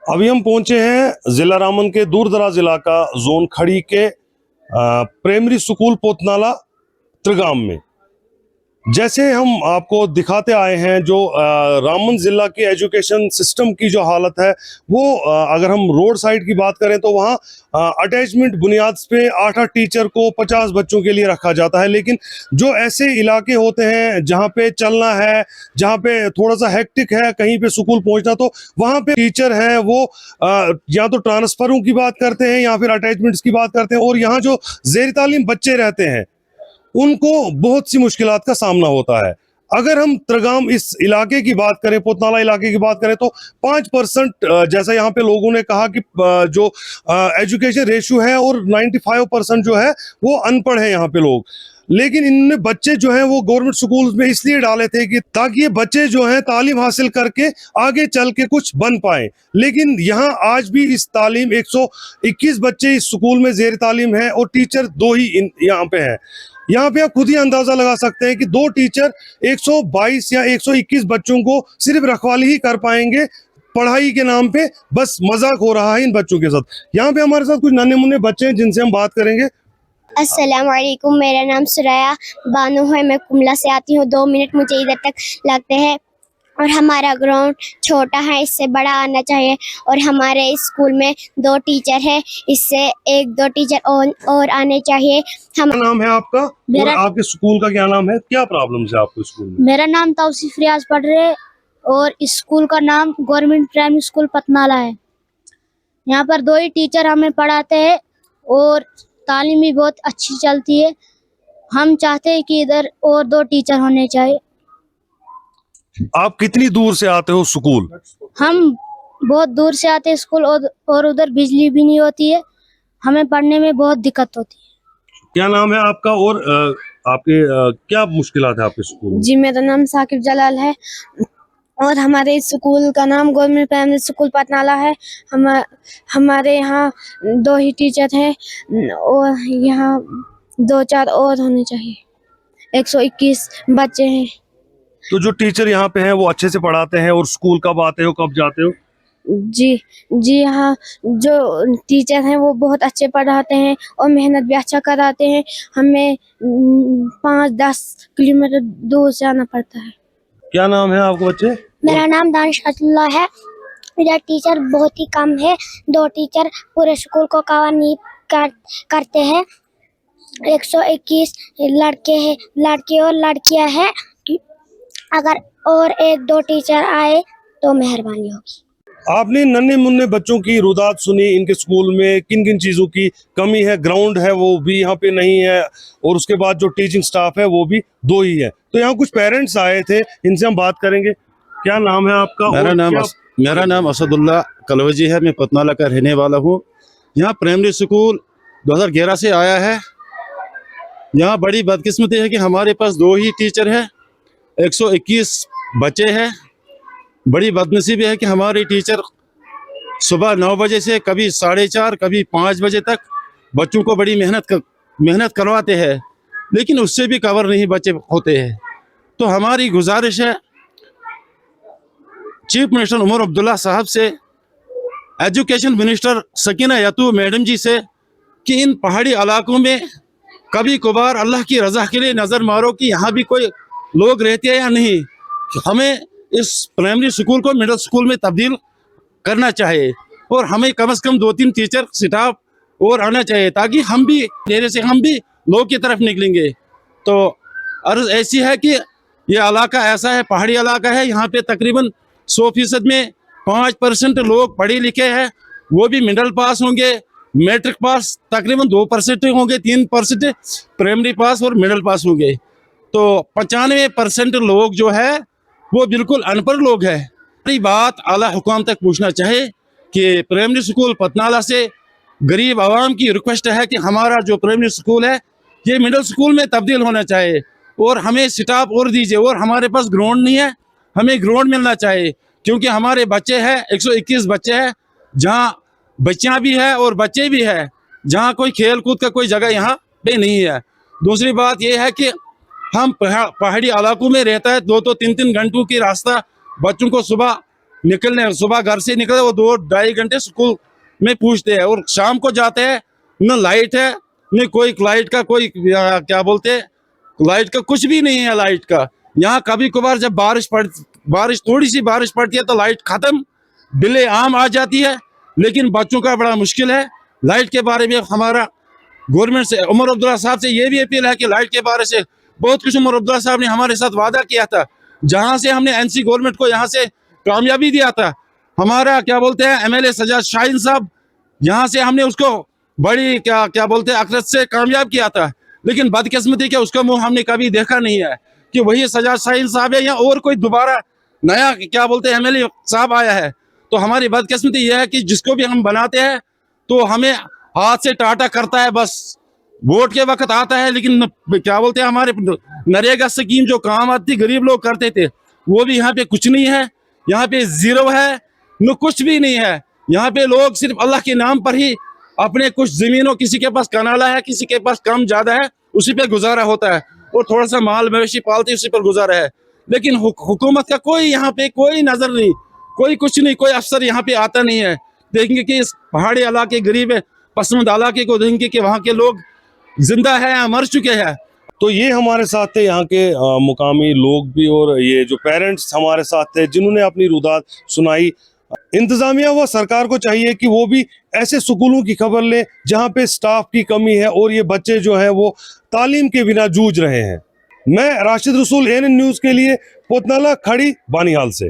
अभी हम पहुंचे हैं जिला रामन के दूर दराज इलाका जोन खड़ी के प्राइमरी स्कूल पोतनाला त्रिगाम में। जैसे हम आपको दिखाते आए हैं जो रामन जिला के एजुकेशन सिस्टम की जो हालत है वो अगर हम रोड साइड की बात करें तो वहाँ अटैचमेंट बुनियाद पे 8-8 टीचर को 50 बच्चों के लिए रखा जाता है। लेकिन जो ऐसे इलाके होते हैं जहाँ पे चलना है, जहाँ पे थोड़ा सा हेक्टिक है कहीं पे स्कूल पहुँचना, तो वहाँ पे टीचर है वो या तो ट्रांसफरों की बात करते हैं या फिर अटैचमेंट्स की बात करते हैं, और यहाँ जो जेर तालीम बच्चे रहते हैं उनको बहुत सी मुश्किलात का सामना होता है। अगर हम त्रिगाम इस इलाके की बात करें, पोतनाला इलाके की बात करें, तो 5% जैसा यहाँ पे लोगों ने कहा कि जो एजुकेशन रेशियो है, और 95% जो है वो अनपढ़ है यहाँ पे लोग। लेकिन इनने बच्चे जो हैं वो गवर्नमेंट स्कूल्स में इसलिए डाले थे कि ताकि ये बच्चे जो हैं तालीम हासिल करके आगे चल के कुछ बन पाए। लेकिन यहाँ आज भी इस तालीम 121 बच्चे इस स्कूल में जेर तालीम है और टीचर 2 ही यहाँ पे हैं। यहाँ पे आप खुद ही अंदाजा लगा सकते हैं कि 2 टीचर 122 या 121 बच्चों को सिर्फ रखवाली ही कर पाएंगे। पढ़ाई के नाम पे बस मजाक हो रहा है इन बच्चों के साथ। यहाँ पे हमारे साथ कुछ नन्हे मुन्ने बच्चे हैं जिनसे हम बात करेंगे। अस्सलाम वालेकुम, मेरा नाम सुराया बानो है, मैं कुमला से आती हूँ। 2 मिनट मुझे इधर तक लगते हैं और हमारा ग्राउंड छोटा है, इससे बड़ा आना चाहिए। और हमारे स्कूल में 2 टीचर है, इससे 1-2 टीचर और आने चाहिए। क्या नाम है आपका और आपके स्कूल का क्या नाम है? क्या प्रॉब्लम है आपको स्कूल में? मेरा नाम तौसीफ रियाज पढ़ रहे और स्कूल का नाम गवर्नमेंट प्राइमरी स्कूल पतनाला है। यहाँ पर 2 ही टीचर हमें पढ़ाते हैं और तालीम भी बहुत अच्छी चलती है। हम चाहते हैं कि इधर और 2 टीचर होने चाहिए। आप कितनी दूर से आते हो स्कूल? हम बहुत दूर से आते हैं स्कूल और उधर बिजली भी नहीं होती है, हमें पढ़ने में बहुत दिक्कत होती है। क्या नाम है आपका और आपके क्या मुश्किलात है आपके स्कूल में? जी, मेरा नाम साकिब जलाल है और हमारे स्कूल का नाम गवर्नमेंट प्राइमरी स्कूल पतनाला है। हमारे यहाँ 2 ही टीचर हैं और यहाँ 2-4 और होने चाहिए। 121 बच्चे हैं। तो जो टीचर यहाँ पे हैं वो अच्छे से पढ़ाते हैं, और स्कूल कब आते हो कब जाते हो? जी हाँ, जो टीचर हैं वो बहुत अच्छे पढ़ाते हैं और मेहनत भी अच्छा कराते हैं। हमें 5-10 किलोमीटर दूर से आना पड़ता है। क्या नाम है आपको बच्चे? मेरा नाम दानिश अब्दुल्ला है। मेरा टीचर बहुत ही कम है। 2 टीचर पूरे स्कूल को कवर नहीं करते हैं। 121 लड़के हैं, लड़के और लड़कियां हैं। अगर और 1-2 टीचर आए तो मेहरबानी होगी। आपने नन्हे मुन्ने बच्चों की रुदात सुनी, इनके स्कूल में किन किन चीज़ों की कमी है। ग्राउंड है वो भी यहाँ पे नहीं है, और उसके बाद जो टीचिंग स्टाफ है वो भी 2 ही है। तो यहाँ कुछ पेरेंट्स आए थे, इनसे हम बात करेंगे। क्या नाम है आपका? मेरा नाम असदुल्ला कलवजी है, मैं पतनाला का रहने वाला हूँ। यहाँ प्राइमरी स्कूल 2011 से आया है। यहाँ बड़ी बदकिस्मती है कि हमारे पास 2 ही टीचर है, 121 बच्चे हैं। बड़ी बदनसीबी है कि हमारे टीचर सुबह 9 बजे से कभी 4:30 कभी 5 बजे तक बच्चों को बड़ी मेहनत करवाते हैं, लेकिन उससे भी कवर नहीं बच्चे होते हैं। तो हमारी गुजारिश है चीफ मिनिस्टर उमर अब्दुल्ला साहब से, एजुकेशन मिनिस्टर सकीना यातू मैडम जी से, कि इन पहाड़ी इलाकों में कभी कभार अल्लाह की रज़ा के लिए नज़र मारो कि यहाँ भी कोई लोग रहते हैं या नहीं। हमें इस प्राइमरी स्कूल को मिडिल स्कूल में तब्दील करना चाहिए और हमें कम से कम 2-3 टीचर स्टाफ और आना चाहिए, ताकि हम भी धीरे से हम भी लोग की तरफ निकलेंगे। तो अर्ज़ ऐसी है कि ये इलाका ऐसा है, पहाड़ी इलाका है, यहाँ पे तकरीबन 100% में 5% लोग पढ़े लिखे हैं, वो भी मिडिल पास होंगे। मैट्रिक पास तकरीबन 2% होंगे, 3% प्राइमरी पास और मिडिल पास होंगे। तो 95% लोग जो है वो बिल्कुल अनपढ़ लोग हैं। बड़ी बात आला हुकाम तक पूछना चाहे कि प्राइमरी स्कूल पतनाला से गरीब आवाम की रिक्वेस्ट है कि हमारा जो प्राइमरी स्कूल है ये मिडिल स्कूल में तब्दील होना चाहिए और हमें स्टाफ और दीजिए। और हमारे पास ग्राउंड नहीं है, हमें ग्राउंड मिलना चाहिए, क्योंकि हमारे बच्चे हैं 121 बच्चे हैं, जहाँ बच्चियाँ भी है और बच्चे भी है, जहाँ कोई खेल कूद का कोई जगह यहाँ पे नहीं है। दूसरी बात यह है कि हम पहाड़ी इलाकों में रहता है, 2-3 घंटों की रास्ता बच्चों को सुबह निकलने, सुबह घर से निकले वो 2-2.5 घंटे स्कूल में पूछते हैं, और शाम को जाते हैं न लाइट है, न कोई लाइट का कोई क्या बोलते हैं, लाइट का कुछ भी नहीं है लाइट का। यहाँ कभी कभार जब बारिश थोड़ी सी बारिश पड़ती है तो लाइट खत्म, बिलें आम आ जाती है, लेकिन बच्चों का बड़ा मुश्किल है। लाइट के बारे में हमारा गवर्नमेंट से, उमर अब्दुल्ला साहब से ये भी अपील है कि लाइट के बारे से बहुत कुछ उमर अब्दुल्ला साहब ने हमारे साथ वादा किया था, जहाँ से हमने एनसी गवर्नमेंट को यहाँ से कामयाबी दिया था। हमारा क्या बोलते हैं एमएलए सजाद शाहीन साहब, यहाँ से हमने उसको बड़ी क्या बोलते हैं अकरत से कामयाब किया था, लेकिन बदकिस्मती के उसका मुंह हमने कभी देखा नहीं है कि वही सजाद शाहीन साहब है या और कोई दोबारा नया क्या बोलते हैं एमएलए साहब आया है। तो हमारी बदकिस्मती यह है कि जिसको भी हम बनाते हैं तो हमें हाथ से टाटा करता है, बस वोट के वक्त आता है, लेकिन क्या बोलते हैं हमारे नरेगा स्कीम जो काम आती गरीब लोग करते थे वो भी यहाँ पे कुछ नहीं है, यहाँ पे जीरो है, न कुछ भी नहीं है। यहाँ पे लोग सिर्फ अल्लाह के नाम पर ही अपने कुछ जमीनों, किसी के पास कनाला है, किसी के पास कम ज्यादा है, उसी पे गुजारा होता है, और थोड़ा सा माल मवेशी पालते उसी पर गुजारा है। लेकिन हुकूमत का कोई यहाँ पे कोई नजर नहीं, कोई कुछ नहीं, कोई अफसर यहाँ पे आता नहीं है। देखेंगे कि इस पहाड़ी इलाके गरीब पसंद इलाके को देखेंगे कि वहाँ के लोग जिंदा है या मर चुके हैं। तो ये हमारे साथ थे यहाँ के मुकामी लोग भी, और ये जो पेरेंट्स हमारे साथ थे जिन्होंने अपनी रुदात सुनाई। इंतजामिया व सरकार को चाहिए कि वो भी ऐसे स्कूलों की खबर ले जहाँ पे स्टाफ की कमी है और ये बच्चे जो हैं वो तालीम के बिना जूझ रहे हैं। मैं राशिद रसूल, ANN न्यूज़ के लिए पोतनाला खड़ी बानिहाल से।